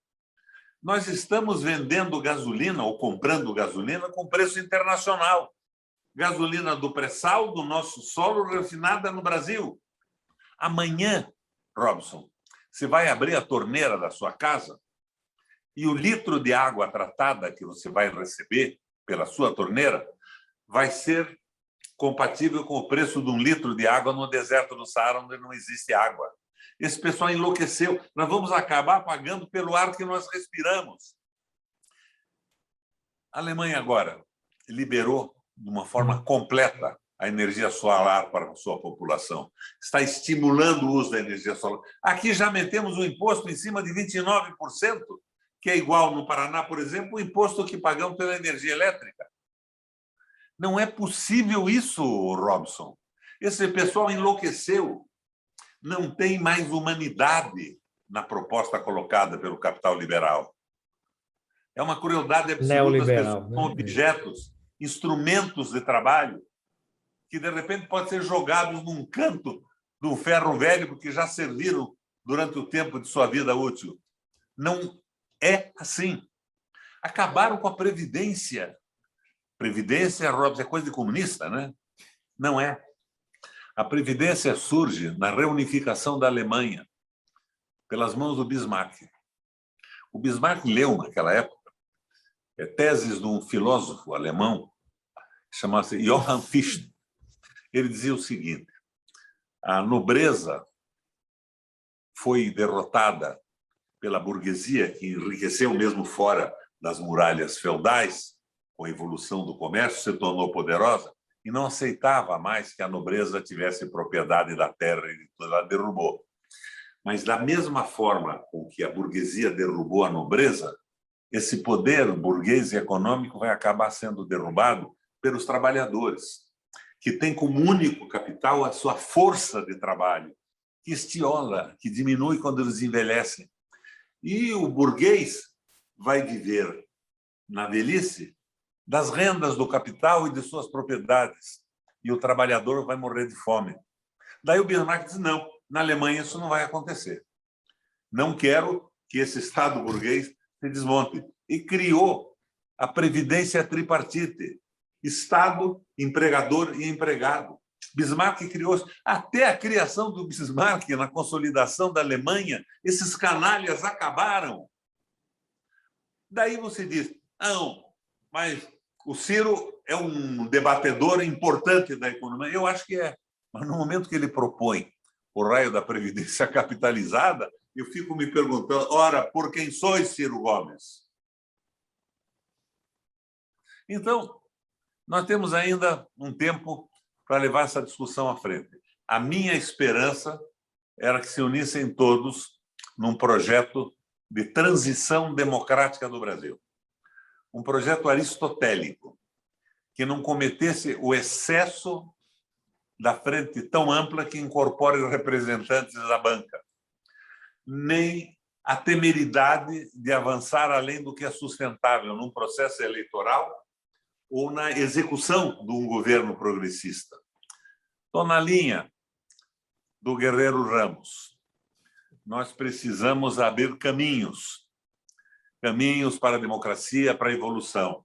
Nós estamos vendendo gasolina ou comprando gasolina com preço internacional. Gasolina do pré-sal, do nosso solo, refinada no Brasil. Amanhã, Robson, você vai abrir a torneira da sua casa e o litro de água tratada que você vai receber pela sua torneira vai ser compatível com o preço de 1 litro de água no deserto do Saara, onde não existe água. Esse pessoal enlouqueceu. Nós vamos acabar pagando pelo ar que nós respiramos. A Alemanha agora liberou de uma forma completa a energia solar para a sua população. Está estimulando o uso da energia solar. Aqui já metemos um imposto em cima de 29%, que é igual no Paraná, por exemplo, o imposto que pagamos pela energia elétrica. Não é possível isso, Robson. Esse pessoal enlouqueceu. Não tem mais humanidade na proposta colocada pelo capital liberal. É uma crueldade absoluta. Neoliberal, as pessoas são objetos, instrumentos de trabalho, que, de repente, podem ser jogados num canto do ferro velho, porque já serviram durante o tempo de sua vida útil. Não é assim. Acabaram com a Previdência. Previdência, Robson, é coisa de comunista, né? Não é. A Previdência surge na reunificação da Alemanha, pelas mãos do Bismarck. O Bismarck leu, naquela época, teses de um filósofo alemão, chamado-se Johann Fichte. Ele dizia o seguinte: a nobreza foi derrotada pela burguesia, que enriqueceu mesmo fora das muralhas feudais, com a evolução do comércio, se tornou poderosa, e não aceitava mais que a nobreza tivesse propriedade da terra e ela derrubou. Mas, da mesma forma com que a burguesia derrubou a nobreza, esse poder burguês e econômico vai acabar sendo derrubado pelos trabalhadores, que têm como único capital a sua força de trabalho, que estiola, que diminui quando eles envelhecem. E o burguês vai viver, na velhice, das rendas do capital e de suas propriedades. E o trabalhador vai morrer de fome. Daí o Bismarck diz: não, na Alemanha isso não vai acontecer. Não quero que esse Estado burguês se desmonte. E criou a Previdência Tripartite: Estado, empregador e empregado. Bismarck criou, até a criação do Bismarck, na consolidação da Alemanha, esses canalhas acabaram. Daí você diz: não, mas o Ciro é um debatedor importante da economia. Eu acho que é. Mas no momento que ele propõe o raio da Previdência capitalizada, eu fico me perguntando: ora, por quem sois, Ciro Gomes? Então, nós temos ainda um tempo para levar essa discussão à frente. A minha esperança era que se unissem todos num projeto de transição democrática do Brasil. Um projeto aristotélico, que não cometesse o excesso da frente tão ampla que incorpore representantes da banca, nem a temeridade de avançar além do que é sustentável num processo eleitoral ou na execução de um governo progressista. Estou na linha do Guerreiro Ramos. Nós precisamos abrir caminhos para a democracia, para a evolução.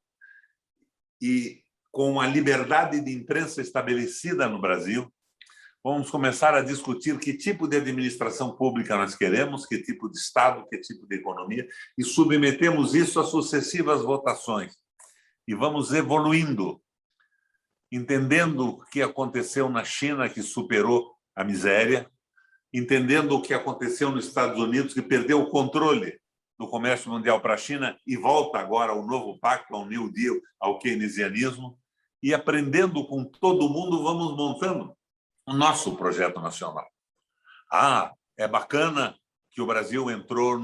E, com a liberdade de imprensa estabelecida no Brasil, vamos começar a discutir que tipo de administração pública nós queremos, que tipo de Estado, que tipo de economia, e submetemos isso a sucessivas votações. E vamos evoluindo, entendendo o que aconteceu na China, que superou a miséria, entendendo o que aconteceu nos Estados Unidos, que perdeu o controle do comércio mundial para a China e volta agora ao novo pacto, ao New Deal, ao keynesianismo, e aprendendo com todo mundo, vamos montando o nosso projeto nacional. Ah, é bacana que o Brasil entrou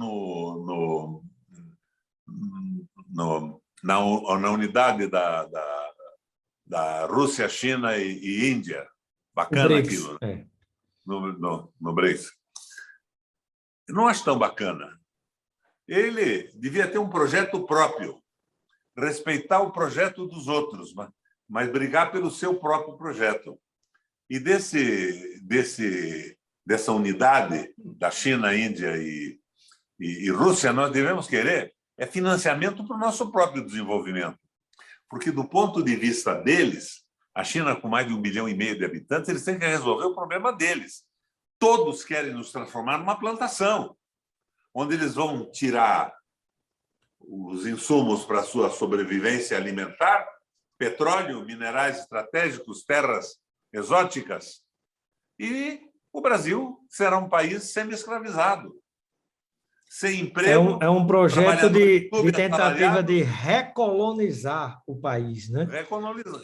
na unidade da Rússia, China e Índia. O Bacana BRICS, aquilo, né? No BRICS. Não acho tão bacana. Ele devia ter um projeto próprio, respeitar o projeto dos outros, mas brigar pelo seu próprio projeto. E dessa unidade da China, Índia e Rússia, nós devemos querer financiamento para o nosso próprio desenvolvimento. Porque, do ponto de vista deles, a China, com mais de 1,5 bilhão de habitantes, eles têm que resolver o problema deles. Todos querem nos transformar numa plantação, onde eles vão tirar os insumos para a sua sobrevivência alimentar, petróleo, minerais estratégicos, terras exóticas, e o Brasil será um país semi-escravizado, sem emprego. É um projeto de tentativa de recolonizar o país, né?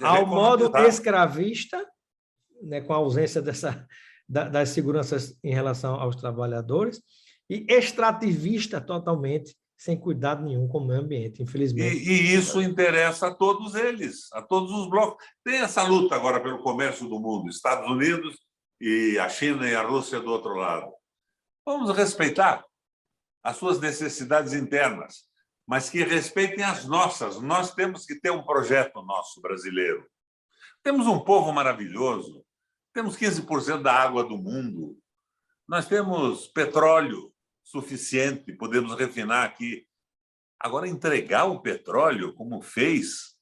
Ao modo escravista, né, com a ausência das seguranças em relação aos trabalhadores, e extrativista totalmente, sem cuidado nenhum com o meio ambiente, infelizmente. E isso interessa a todos eles, a todos os blocos. Tem essa luta agora pelo comércio do mundo, Estados Unidos e a China e a Rússia do outro lado. Vamos respeitar as suas necessidades internas, mas que respeitem as nossas. Nós temos que ter um projeto nosso brasileiro. Temos um povo maravilhoso, temos 15% da água do mundo, nós temos petróleo suficiente, podemos refinar aqui. Agora, entregar o petróleo, como fez...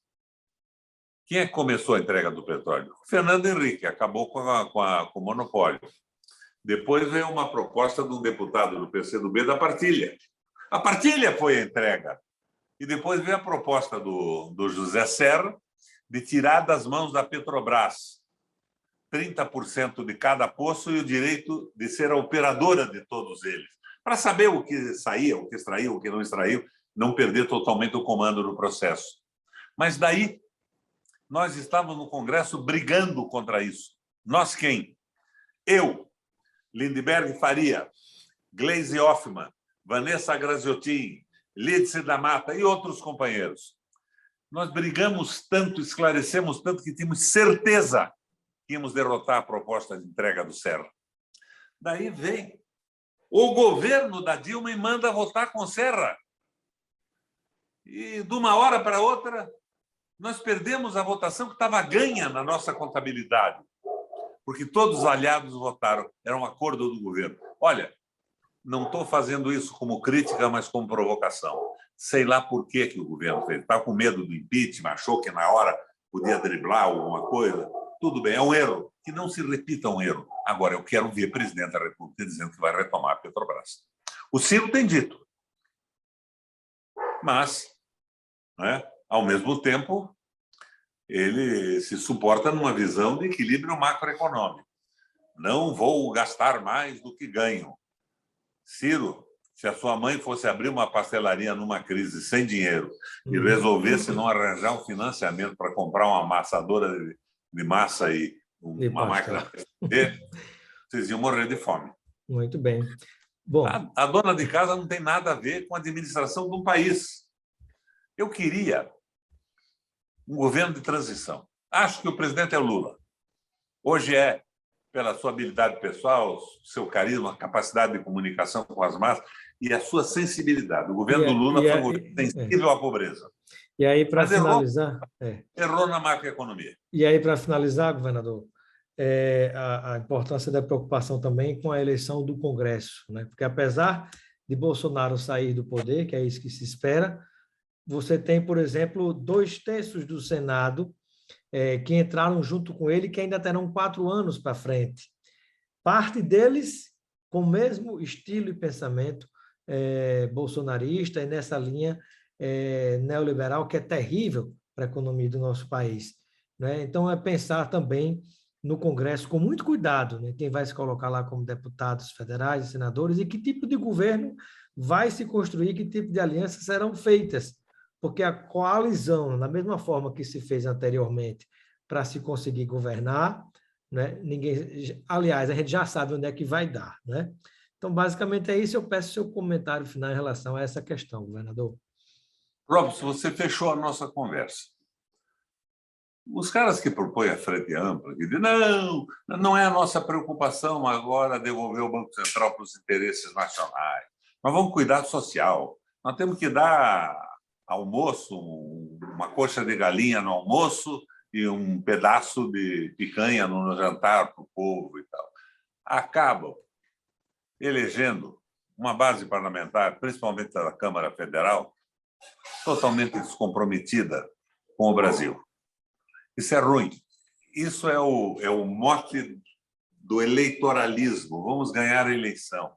Quem é que começou a entrega do petróleo? O Fernando Henrique, acabou com o monopólio. Depois veio uma proposta de um deputado do PCdoB da partilha. A partilha foi a entrega. E depois veio a proposta do José Serra de tirar das mãos da Petrobras 30% de cada poço e o direito de ser a operadora de todos eles, para saber o que saía, o que extraiu, o que não extraiu, não perder totalmente o comando do processo. Mas daí nós estávamos no Congresso brigando contra isso. Nós quem? Eu, Lindbergh Faria, Gleisi Hoffmann, Vanessa Graziotin, Lídice da Mata e outros companheiros. Nós brigamos tanto, esclarecemos tanto que tínhamos certeza que íamos derrotar a proposta de entrega do Serra. Daí vem o governo da Dilma e manda votar com o Serra. E de uma hora para outra, nós perdemos a votação que estava ganha na nossa contabilidade, porque todos os aliados votaram, era um acordo do governo. Olha, não estou fazendo isso como crítica, mas como provocação. Sei lá por que o governo fez. Estava com medo do impeachment, achou que na hora podia driblar alguma coisa. Tudo bem, é um erro. Que não se repita um erro. Agora, eu quero ver o presidente da República dizendo que vai retomar a Petrobras. O Ciro tem dito. Mas, né, ao mesmo tempo, ele se suporta numa visão de equilíbrio macroeconômico. Não vou gastar mais do que ganho. Ciro, se a sua mãe fosse abrir uma pastelaria numa crise sem dinheiro e resolvesse não arranjar um financiamento para comprar uma amassadora de massa e uma máquina, vocês iam morrer de fome. Muito bem. Bom, a dona de casa não tem nada a ver com a administração de um país. Eu queria um governo de transição. Acho que o presidente é o Lula. Hoje é, pela sua habilidade pessoal, seu carisma, capacidade de comunicação com as massas e a sua sensibilidade. O governo do Lula foi um governo sensível à pobreza. E aí, para finalizar... Errou na macroeconomia. E aí, para finalizar, governador, a importância da preocupação também com a eleição do Congresso, né? Porque, apesar de Bolsonaro sair do poder, que é isso que se espera, você tem, por exemplo, 2/3 do Senado que entraram junto com ele, que ainda terão 4 anos para frente. Parte deles com o mesmo estilo e pensamento bolsonarista e nessa linha neoliberal, que é terrível para a economia do nosso país, né? Então, é pensar também no Congresso com muito cuidado, né? Quem vai se colocar lá como deputados federais e senadores e que tipo de governo vai se construir, que tipo de alianças serão feitas, porque a coalizão, da mesma forma que se fez anteriormente para se conseguir governar, né? Aliás, a gente já sabe onde é que vai dar, né? Então, basicamente é isso. Eu peço seu comentário final em relação a essa questão, governador. Robson, você fechou a nossa conversa. Os caras que propõem a frente ampla, que dizem, não é a nossa preocupação agora devolver o Banco Central para os interesses nacionais. Nós vamos cuidar do social. Nós temos que dar almoço, uma coxa de galinha no almoço e um pedaço de picanha no jantar para o povo e tal. Acabam elegendo uma base parlamentar, principalmente da Câmara Federal, totalmente descomprometida com o Brasil. Isso é ruim. Isso é o mote do eleitoralismo. Vamos ganhar a eleição.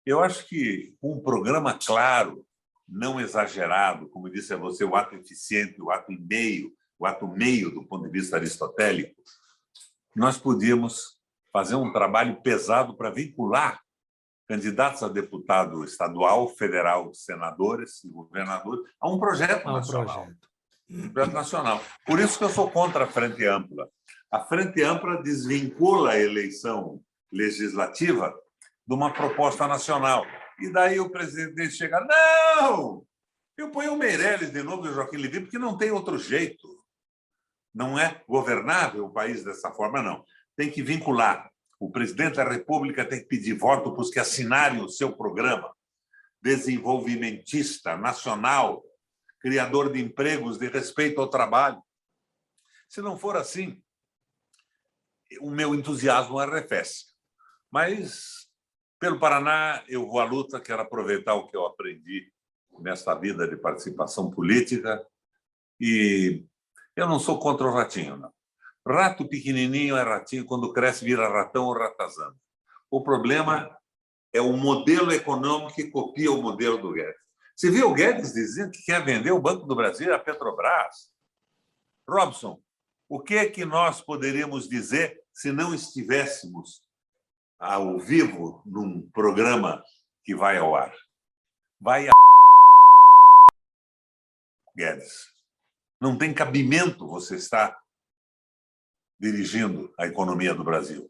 Eu acho que com um programa claro, não exagerado, como disse a você, o ato eficiente, o ato meio do ponto de vista aristotélico, nós podíamos fazer um trabalho pesado para vincular candidatos a deputado estadual, federal, senadores e governadores a um projeto nacional. Projeto nacional. Por isso que eu sou contra a Frente Ampla. A Frente Ampla desvincula a eleição legislativa de uma proposta nacional. E daí o presidente chega, não! Eu ponho o Meirelles de novo e o Joaquim Levy, porque não tem outro jeito. Não é governável o país dessa forma, não. Tem que vincular. O presidente da República tem que pedir voto para os que assinarem o seu programa desenvolvimentista, nacional, criador de empregos, de respeito ao trabalho. Se não for assim, o meu entusiasmo arrefece. Mas, pelo Paraná, eu vou à luta, quero aproveitar o que eu aprendi nesta vida de participação política e eu não sou contra o ratinho, não. Rato pequenininho é ratinho, quando cresce vira ratão ou ratazana. O problema é o modelo econômico que copia o modelo do Guedes. Você viu o Guedes dizendo que quer vender o Banco do Brasil e a Petrobras? Robson, o que é que nós poderíamos dizer se não estivéssemos ao vivo num programa que vai ao ar? Vai a... Guedes. Não tem cabimento você estar dirigindo a economia do Brasil.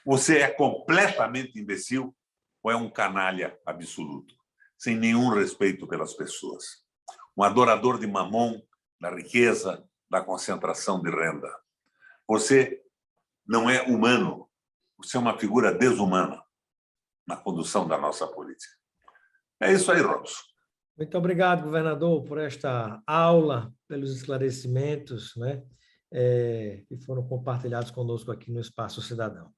Você é completamente imbecil ou é um canalha absoluto, sem nenhum respeito pelas pessoas. Um adorador de mamon, da riqueza, da concentração de renda. Você não é humano, você é uma figura desumana na condução da nossa política. É isso aí, Robson. Muito obrigado, governador, por esta aula, pelos esclarecimentos, né, que foram compartilhados conosco aqui no Espaço Cidadão.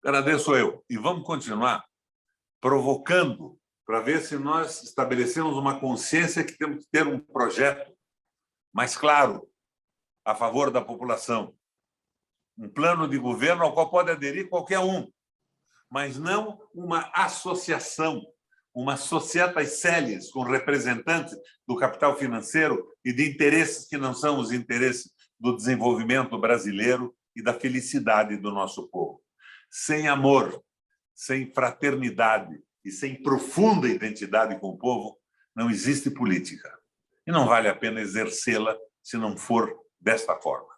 Agradeço eu. E vamos continuar provocando para ver se nós estabelecemos uma consciência que temos que ter um projeto mais claro a favor da população. Um plano de governo ao qual pode aderir qualquer um, mas não uma associação, uma societas celis com representantes do capital financeiro e de interesses que não são os interesses do desenvolvimento brasileiro e da felicidade do nosso povo. Sem amor, sem fraternidade e sem profunda identidade com o povo, não existe política. E não vale a pena exercê-la se não for desta forma.